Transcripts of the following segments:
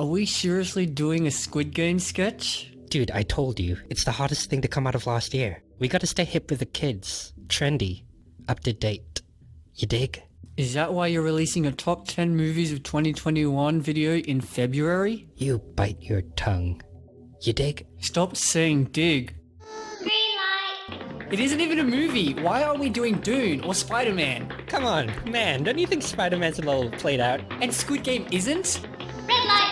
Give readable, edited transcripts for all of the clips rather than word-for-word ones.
Are we seriously doing a Squid Game sketch? Dude, I told you, it's the hottest thing to come out of last year. We gotta stay hip with the kids. Trendy. Up to date. You dig? Is that why you're releasing a top 10 movies of 2021 video in February? You bite your tongue. You dig? Stop saying dig. Green light. It isn't even a movie. Why aren't we doing Dune or Spider-Man? Come on, man, don't you think Spider-Man's a little played out? And Squid Game isn't? Red light.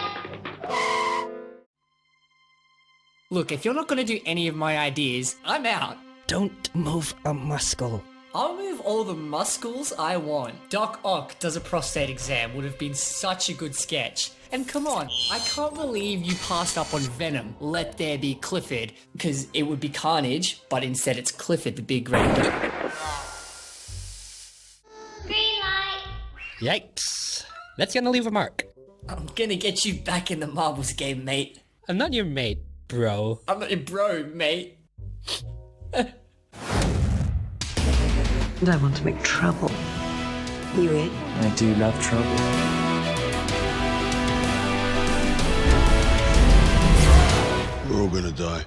Look, if you're not gonna do any of my ideas, I'm out. Don't move a muscle. I'll move all the muscles I want. Doc Ock does a prostate exam would have been such a good sketch. And come on, I can't believe you passed up on Venom, Let There Be Clifford, because it would be Carnage, but instead it's Clifford the Big Red Dog. Green light. Yikes. That's gonna leave a mark. I'm gonna get you back in the marbles game, mate. I'm not your mate, bro. I'm not your bro, mate. And I want to make trouble. You in? I do love trouble. We're all gonna die.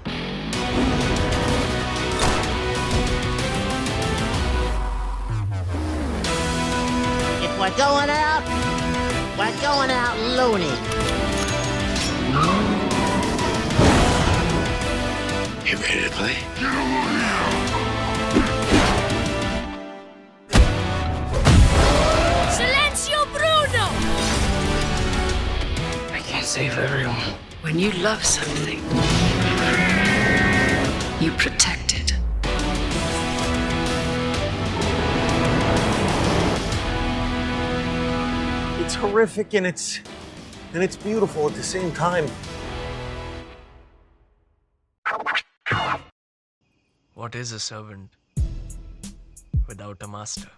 If we're going out loony. You ready to play? Silencio Bruno. I can't save everyone. When you love something, you protect it. It's horrific and it's beautiful at the same time. What is a servant without a master?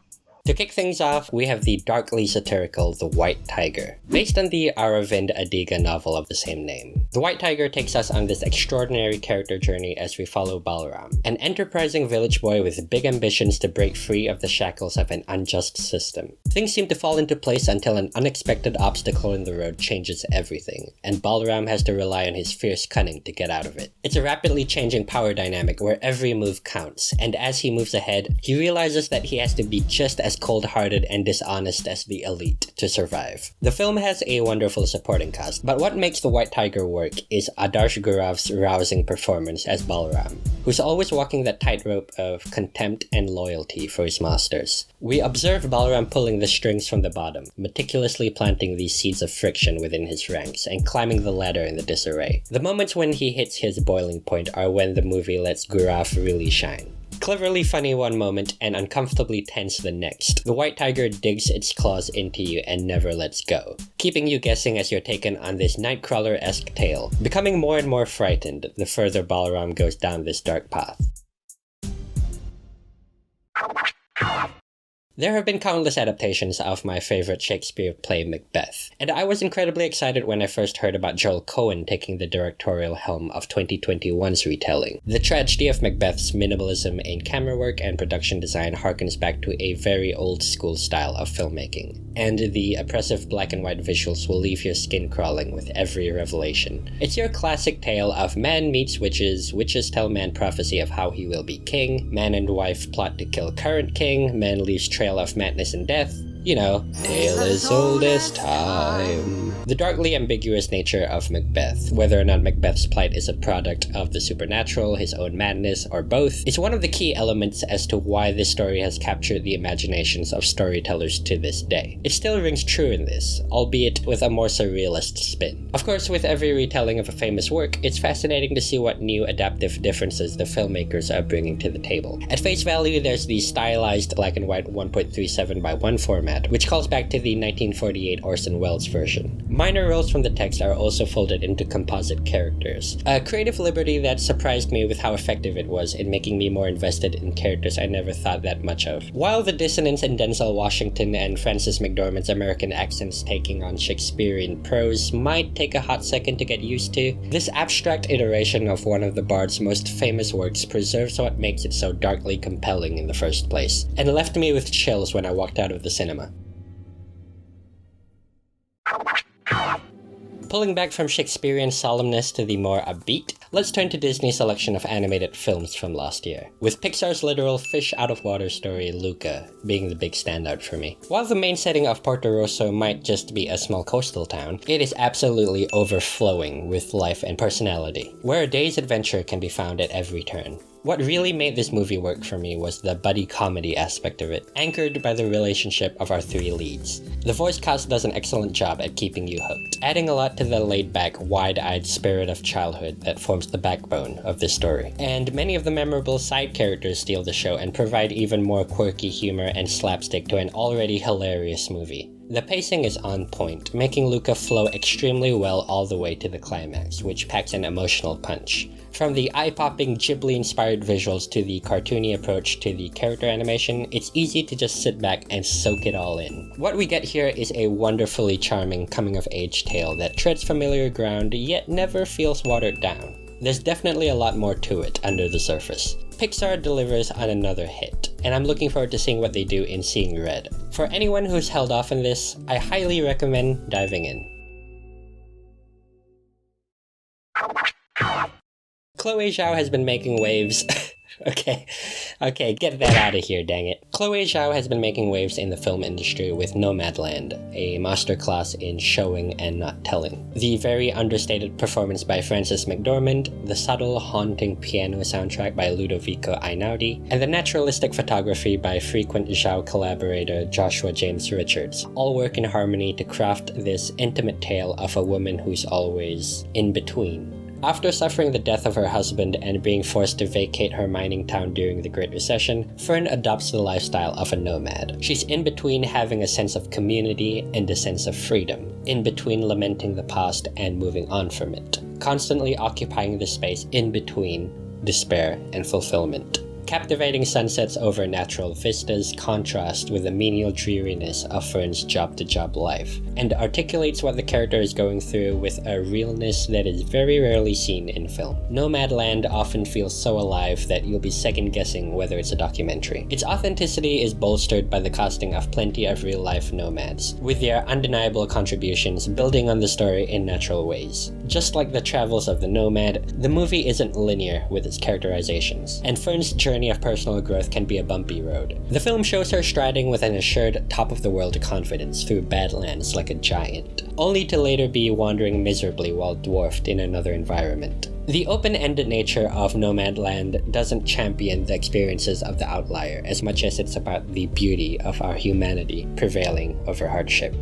To kick things off, we have the darkly satirical The White Tiger, based on the Aravind Adiga novel of the same name. The White Tiger takes us on this extraordinary character journey as we follow Balaram, an enterprising village boy with big ambitions to break free of the shackles of an unjust system. Things seem to fall into place until an unexpected obstacle in the road changes everything, and Balaram has to rely on his fierce cunning to get out of it. It's a rapidly changing power dynamic where every move counts, and as he moves ahead, he realizes that he has to be just as cold-hearted and dishonest as the elite to survive. The film has a wonderful supporting cast, but what makes The White Tiger work is Adarsh Gourav's rousing performance as Balaram, who's always walking that tightrope of contempt and loyalty for his masters. We observe Balaram pulling the strings from the bottom, meticulously planting these seeds of friction within his ranks and climbing the ladder in the disarray. The moments when he hits his boiling point are when the movie lets Gourav really shine. Cleverly funny one moment and uncomfortably tense the next, the White Tiger digs its claws into you and never lets go, keeping you guessing as you're taken on this Nightcrawler-esque tale, becoming more and more frightened the further Balaram goes down this dark path. There have been countless adaptations of my favorite Shakespeare play Macbeth, and I was incredibly excited when I first heard about Joel Cohen taking the directorial helm of 2021's retelling. The tragedy of Macbeth's minimalism in camera work and production design harkens back to a very old school style of filmmaking, and the oppressive black and white visuals will leave your skin crawling with every revelation. It's your classic tale of man meets witches, witches tell man prophecy of how he will be king, man and wife plot to kill current king, man leaves trail of madness and death. You know, tale as old as time. The darkly ambiguous nature of Macbeth, whether or not Macbeth's plight is a product of the supernatural, his own madness, or both, is one of the key elements as to why this story has captured the imaginations of storytellers to this day. It still rings true in this, albeit with a more surrealist spin. Of course, with every retelling of a famous work, it's fascinating to see what new adaptive differences the filmmakers are bringing to the table. At face value, there's the stylized black and white 1.37:1 format, which calls back to the 1948 Orson Welles version. Minor roles from the text are also folded into composite characters, a creative liberty that surprised me with how effective it was in making me more invested in characters I never thought that much of. While the dissonance in Denzel Washington and Frances McDormand's American accents taking on Shakespearean prose might take a hot second to get used to, this abstract iteration of one of the Bard's most famous works preserves what makes it so darkly compelling in the first place, and left me with chills when I walked out of the cinema. Pulling back from Shakespearean solemnness to the more upbeat, let's turn to Disney's selection of animated films from last year, with Pixar's literal fish-out-of-water story Luca being the big standout for me. While the main setting of Porto Rosso might just be a small coastal town, it is absolutely overflowing with life and personality, where a day's adventure can be found at every turn. What really made this movie work for me was the buddy comedy aspect of it, anchored by the relationship of our three leads. The voice cast does an excellent job at keeping you hooked, adding a lot to the laid-back, wide-eyed spirit of childhood that forms the backbone of this story. And many of the memorable side characters steal the show and provide even more quirky humor and slapstick to an already hilarious movie. The pacing is on point, making Luca flow extremely well all the way to the climax, which packs an emotional punch. From the eye-popping Ghibli-inspired visuals to the cartoony approach to the character animation, it's easy to just sit back and soak it all in. What we get here is a wonderfully charming coming-of-age tale that treads familiar ground yet never feels watered down. There's definitely a lot more to it under the surface. Pixar delivers on another hit, and I'm looking forward to seeing what they do in Seeing Red. For anyone who's held off on this, I highly recommend diving in. Chloe Zhao has been making waves. Okay, get that out of here, dang it. Chloe Zhao has been making waves in the film industry with Nomadland, a masterclass in showing and not telling. The very understated performance by Frances McDormand, the subtle, haunting piano soundtrack by Ludovico Einaudi, and the naturalistic photography by frequent Zhao collaborator Joshua James Richards all work in harmony to craft this intimate tale of a woman who's always in between. After suffering the death of her husband and being forced to vacate her mining town during the Great Recession, Fern adopts the lifestyle of a nomad. She's in between having a sense of community and a sense of freedom, in between lamenting the past and moving on from it, constantly occupying the space in between despair and fulfillment. Captivating sunsets over natural vistas contrast with the menial dreariness of Fern's job-to-job life, and articulates what the character is going through with a realness that is very rarely seen in film. Nomadland often feels so alive that you'll be second-guessing whether it's a documentary. Its authenticity is bolstered by the casting of plenty of real-life nomads, with their undeniable contributions building on the story in natural ways. Just like the travels of the nomad, the movie isn't linear with its characterizations, and Fern's journey of personal growth can be a bumpy road. The film shows her striding with an assured top-of-the-world confidence through badlands like a giant, only to later be wandering miserably while dwarfed in another environment. The open-ended nature of Nomadland doesn't champion the experiences of the outlier as much as it's about the beauty of our humanity prevailing over hardship.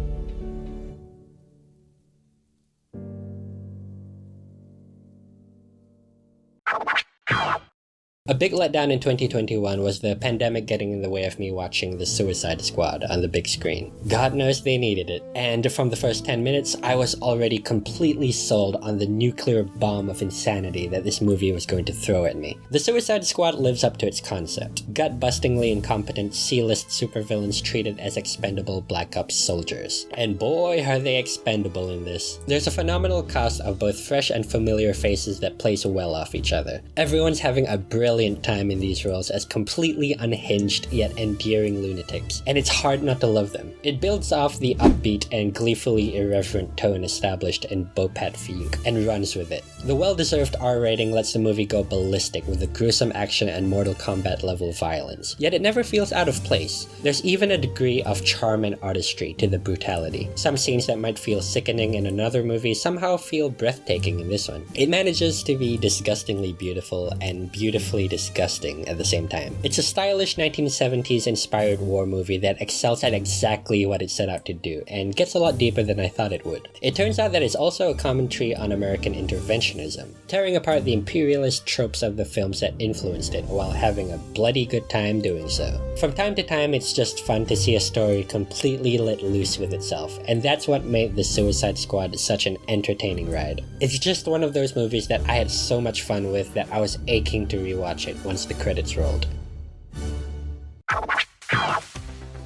A big letdown in 2021 was the pandemic getting in the way of me watching The Suicide Squad on the big screen. God knows they needed it. And from the first 10 minutes, I was already completely sold on the nuclear bomb of insanity that this movie was going to throw at me. The Suicide Squad lives up to its concept. Gut-bustingly incompetent C-list supervillains treated as expendable Black Ops soldiers. And boy, are they expendable in this. There's a phenomenal cast of both fresh and familiar faces that plays well off each other. Everyone's having a brilliant time in these roles as completely unhinged yet endearing lunatics, and it's hard not to love them. It builds off the upbeat and gleefully irreverent tone established in Bopat Fiuk and runs with it. The well-deserved R rating lets the movie go ballistic with the gruesome action and Mortal Kombat level violence, yet it never feels out of place. There's even a degree of charm and artistry to the brutality. Some scenes that might feel sickening in another movie somehow feel breathtaking in this one. It manages to be disgustingly beautiful and beautifully disgusting at the same time. It's a stylish 1970s inspired war movie that excels at exactly what it set out to do and gets a lot deeper than I thought it would. It turns out that it's also a commentary on American interventionism, tearing apart the imperialist tropes of the films that influenced it while having a bloody good time doing so. From time to time, it's just fun to see a story completely let loose with itself, and that's what made The Suicide Squad such an entertaining ride. It's just one of those movies that I had so much fun with that I was aching to rewatch it once the credits rolled.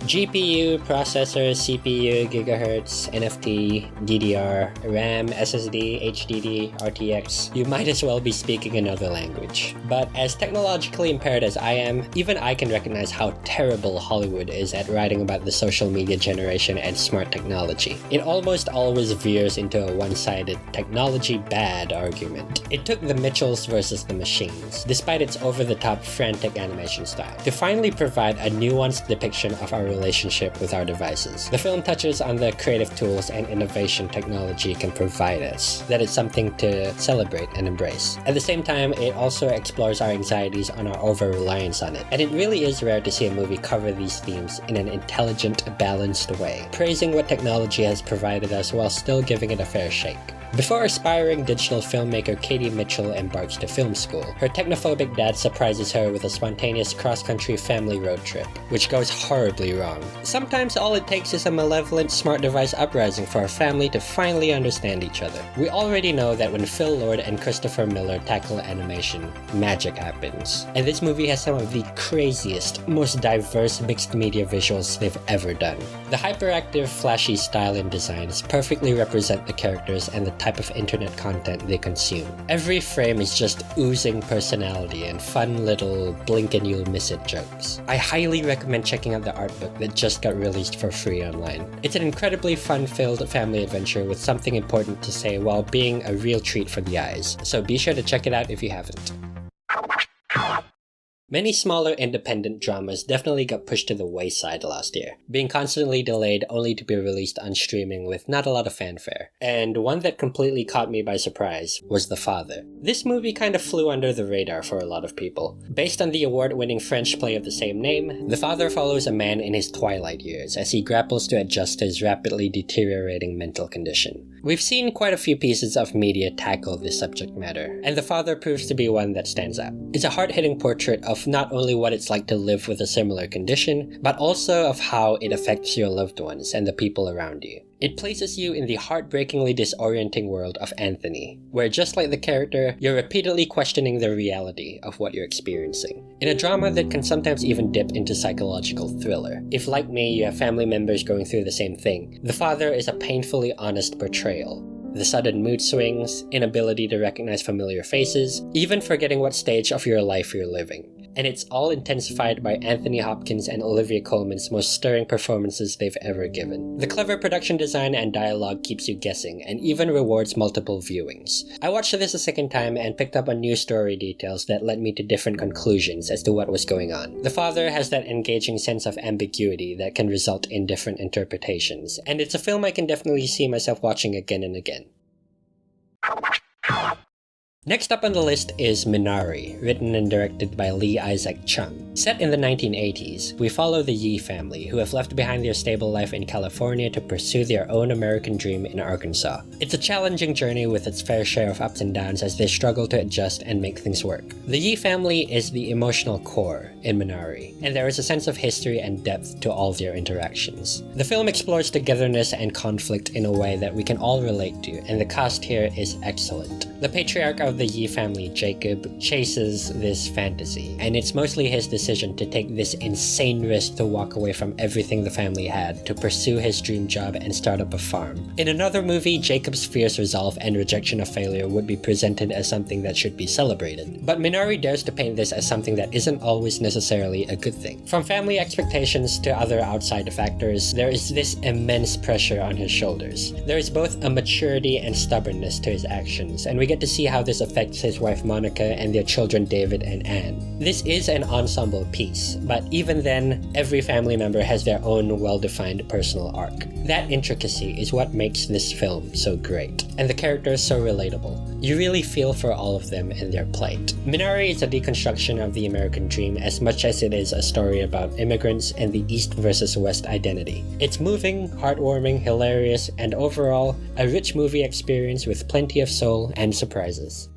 GPU, processor, CPU, gigahertz, NFT, DDR, RAM, SSD, HDD, RTX, you might as well be speaking another language. But as technologically impaired as I am, even I can recognize how terrible Hollywood is at writing about the social media generation and smart technology. It almost always veers into a one-sided technology bad argument. It took The Mitchells versus the Machines, despite its over-the-top frantic animation style, to finally provide a nuanced depiction of our relationship with our devices. The film touches on the creative tools and innovation technology can provide us, that it's something to celebrate and embrace. At the same time, it also explores our anxieties on our over-reliance on it, and it really is rare to see a movie cover these themes in an intelligent, balanced way, praising what technology has provided us while still giving it a fair shake. Before aspiring digital filmmaker Katie Mitchell embarks to film school, her technophobic dad surprises her with a spontaneous cross-country family road trip, which goes horribly wrong. Sometimes all it takes is a malevolent smart device uprising for a family to finally understand each other. We already know that when Phil Lord and Christopher Miller tackle animation, magic happens. And this movie has some of the craziest, most diverse mixed media visuals they've ever done. The hyperactive, flashy style and designs perfectly represent the characters and the type of internet content they consume. Every frame is just oozing personality and fun little blink and you'll miss it jokes. I highly recommend checking out the art book that just got released for free online. It's an incredibly fun-filled family adventure with something important to say while being a real treat for the eyes, so be sure to check it out if you haven't. Many smaller independent dramas definitely got pushed to the wayside last year, being constantly delayed only to be released on streaming with not a lot of fanfare. And one that completely caught me by surprise was The Father. This movie kind of flew under the radar for a lot of people. Based on the award-winning French play of the same name, The Father follows a man in his twilight years as he grapples to adjust to his rapidly deteriorating mental condition. We've seen quite a few pieces of media tackle this subject matter, and The Father proves to be one that stands out. It's a hard-hitting portrait of not only what it's like to live with a similar condition, but also of how it affects your loved ones and the people around you. It places you in the heartbreakingly disorienting world of Anthony, where just like the character, you're repeatedly questioning the reality of what you're experiencing. In a drama that can sometimes even dip into psychological thriller, if like me you have family members going through the same thing, The Father is a painfully honest portrayal. The sudden mood swings, inability to recognize familiar faces, even forgetting what stage of your life you're living. And it's all intensified by Anthony Hopkins and Olivia Colman's most stirring performances they've ever given. The clever production design and dialogue keeps you guessing, and even rewards multiple viewings. I watched this a second time and picked up on new story details that led me to different conclusions as to what was going on. The Father has that engaging sense of ambiguity that can result in different interpretations, and it's a film I can definitely see myself watching again and again. Next up on the list is Minari, written and directed by Lee Isaac Chung. Set in the 1980s, we follow the Yi family, who have left behind their stable life in California to pursue their own American dream in Arkansas. It's a challenging journey with its fair share of ups and downs as they struggle to adjust and make things work. The Yi family is the emotional core in Minari, and there is a sense of history and depth to all their interactions. The film explores togetherness and conflict in a way that we can all relate to, and the cast here is excellent. The patriarch of the Yi family, Jacob, chases this fantasy, and it's mostly his decision to take this insane risk to walk away from everything the family had to pursue his dream job and start up a farm. In another movie, Jacob's fierce resolve and rejection of failure would be presented as something that should be celebrated. But Minari dares to paint this as something that isn't always necessarily a good thing. From family expectations to other outside factors, there is this immense pressure on his shoulders. There is both a maturity and stubbornness to his actions, and we get to see how this affects his wife Monica and their children David and Anne. This is an ensemble piece, but even then, every family member has their own well-defined personal arc. That intricacy is what makes this film so great, and the characters so relatable. You really feel for all of them and their plight. Minari is a deconstruction of the American dream as much as it is a story about immigrants and the East versus West identity. It's moving, heartwarming, hilarious, and overall, a rich movie experience with plenty of soul and surprises.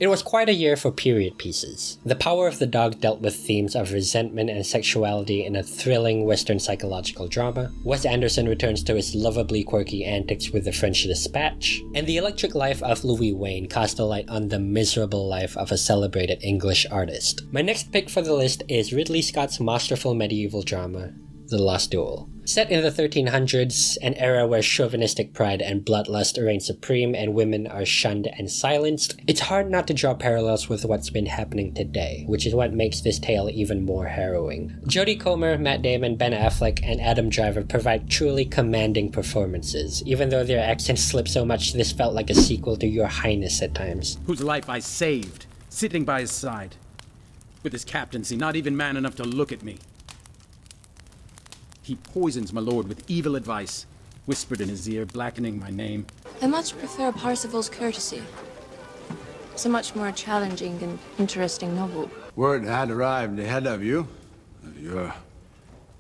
It was quite a year for period pieces. The Power of the Dog dealt with themes of resentment and sexuality in a thrilling Western psychological drama. Wes Anderson returns to his lovably quirky antics with The French Dispatch. And The Electric Life of Louis Wayne cast a light on the miserable life of a celebrated English artist. My next pick for the list is Ridley Scott's masterful medieval drama, The Lost Duel. Set in the 1300s, an era where chauvinistic pride and bloodlust reign supreme and women are shunned and silenced, it's hard not to draw parallels with what's been happening today, which is what makes this tale even more harrowing. Jodie Comer, Matt Damon, Ben Affleck, and Adam Driver provide truly commanding performances, even though their accents slip so much this felt like a sequel to Your Highness at times. Whose life I saved, sitting by his side. With his captaincy, not even man enough to look at me. He poisons my lord with evil advice, whispered in his ear, blackening my name. I much prefer Parsifal's courtesy. It's a much more challenging and interesting novel. Word had arrived ahead of you, of your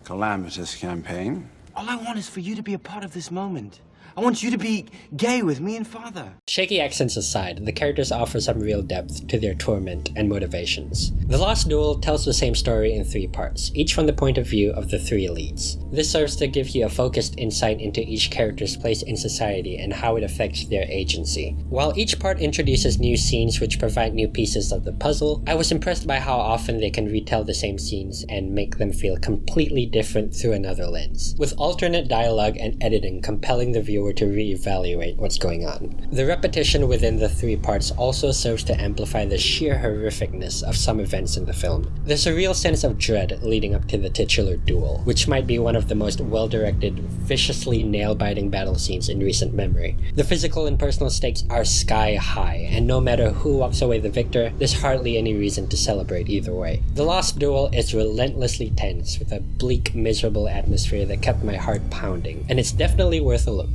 calamitous campaign. All I want is for you to be a part of this moment. I want you to be gay with me and Father. Shaky accents aside, the characters offer some real depth to their torment and motivations. The Lost Duel tells the same story in 3 parts, each from the point of view of the 3 leads. This serves to give you a focused insight into each character's place in society and how it affects their agency. While each part introduces new scenes which provide new pieces of the puzzle, I was impressed by how often they can retell the same scenes and make them feel completely different through another lens, with alternate dialogue and editing compelling the viewer to reevaluate what's going on. The repetition within the 3 parts also serves to amplify the sheer horrificness of some events in the film. There's a real sense of dread leading up to the titular duel, which might be one of the most well-directed, viciously nail-biting battle scenes in recent memory. The physical and personal stakes are sky high, and no matter who walks away the victor, there's hardly any reason to celebrate either way. The Lost Duel is relentlessly tense, with a bleak, miserable atmosphere that kept my heart pounding, and it's definitely worth a look.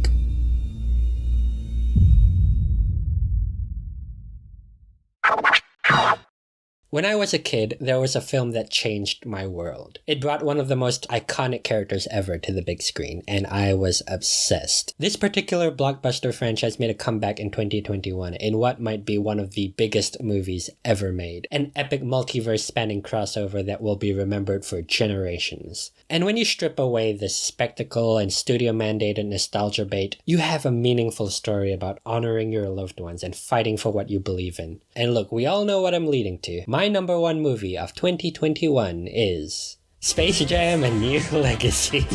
When I was a kid, there was a film that changed my world. It brought one of the most iconic characters ever to the big screen, and I was obsessed. This particular blockbuster franchise made a comeback in 2021 in what might be one of the biggest movies ever made. An epic multiverse-spanning crossover that will be remembered for generations. And when you strip away the spectacle and studio-mandated nostalgia bait, you have a meaningful story about honoring your loved ones and fighting for what you believe in. And look, we all know what I'm leading to. My number 1 movie of 2021 is Space Jam: A New Legacy.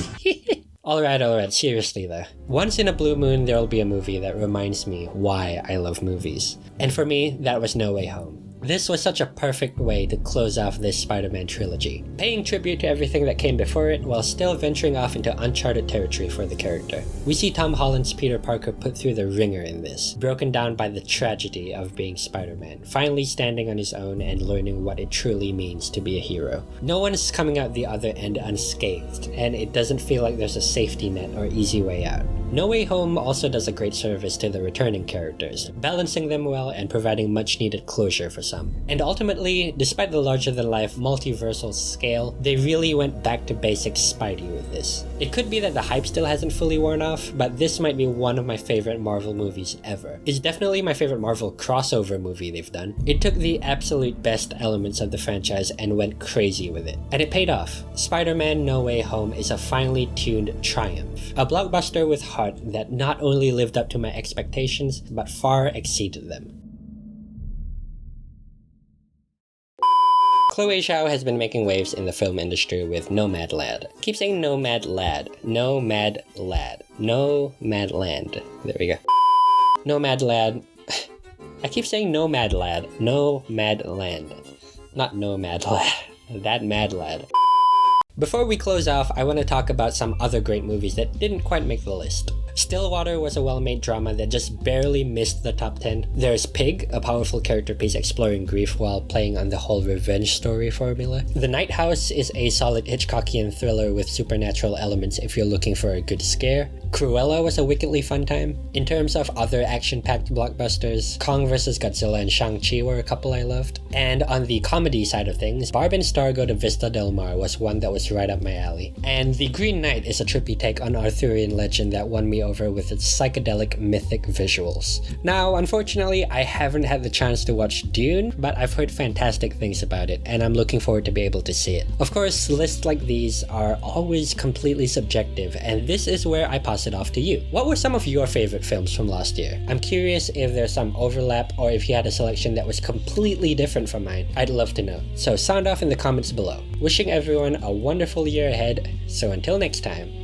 Alright, seriously though. Once in a blue moon, there'll be a movie that reminds me why I love movies. And for me, that was No Way Home. This was such a perfect way to close off this Spider-Man trilogy, paying tribute to everything that came before it while still venturing off into uncharted territory for the character. We see Tom Holland's Peter Parker put through the ringer in this, broken down by the tragedy of being Spider-Man, finally standing on his own and learning what it truly means to be a hero. No one is coming out the other end unscathed, and it doesn't feel like there's a safety net or easy way out. No Way Home also does a great service to the returning characters, balancing them well and providing much-needed closure for some. And ultimately, despite the larger-than-life multiversal scale, they really went back to basics Spidey with this. It could be that the hype still hasn't fully worn off, but this might be one of my favorite Marvel movies ever. It's definitely my favorite Marvel crossover movie they've done. It took the absolute best elements of the franchise and went crazy with it. And it paid off. Spider-Man No Way Home is a finely tuned triumph. A blockbuster with heart that not only lived up to my expectations, but far exceeded them. Chloe Zhao has been making waves in the film industry with Nomadland. I keep saying Nomadland. Nomadland. Nomadland. There we go. Nomadland. I keep saying Nomadland. Nomadland. Not Nomadland. That mad lad. Before we close off, I want to talk about some other great movies that didn't quite make the list. Stillwater was a well-made drama that just barely missed the top 10. There's Pig, a powerful character piece exploring grief while playing on the whole revenge story formula. The Night House is a solid Hitchcockian thriller with supernatural elements if you're looking for a good scare. Cruella was a wickedly fun time. In terms of other action-packed blockbusters, Kong vs. Godzilla and Shang-Chi were a couple I loved. And on the comedy side of things, Barb and Star Go to Vista Del Mar was one that was right up my alley. And The Green Knight is a trippy take on Arthurian legend that won me me over with its psychedelic mythic visuals. Now, unfortunately, I haven't had the chance to watch Dune, but I've heard fantastic things about it, and I'm looking forward to be able to see it. Of course, lists like these are always completely subjective, and this is where I pass it off to you. What were some of your favorite films from last year? I'm curious if there's some overlap or if you had a selection that was completely different from mine. I'd love to know. So sound off in the comments below. Wishing everyone a wonderful year ahead, so until next time.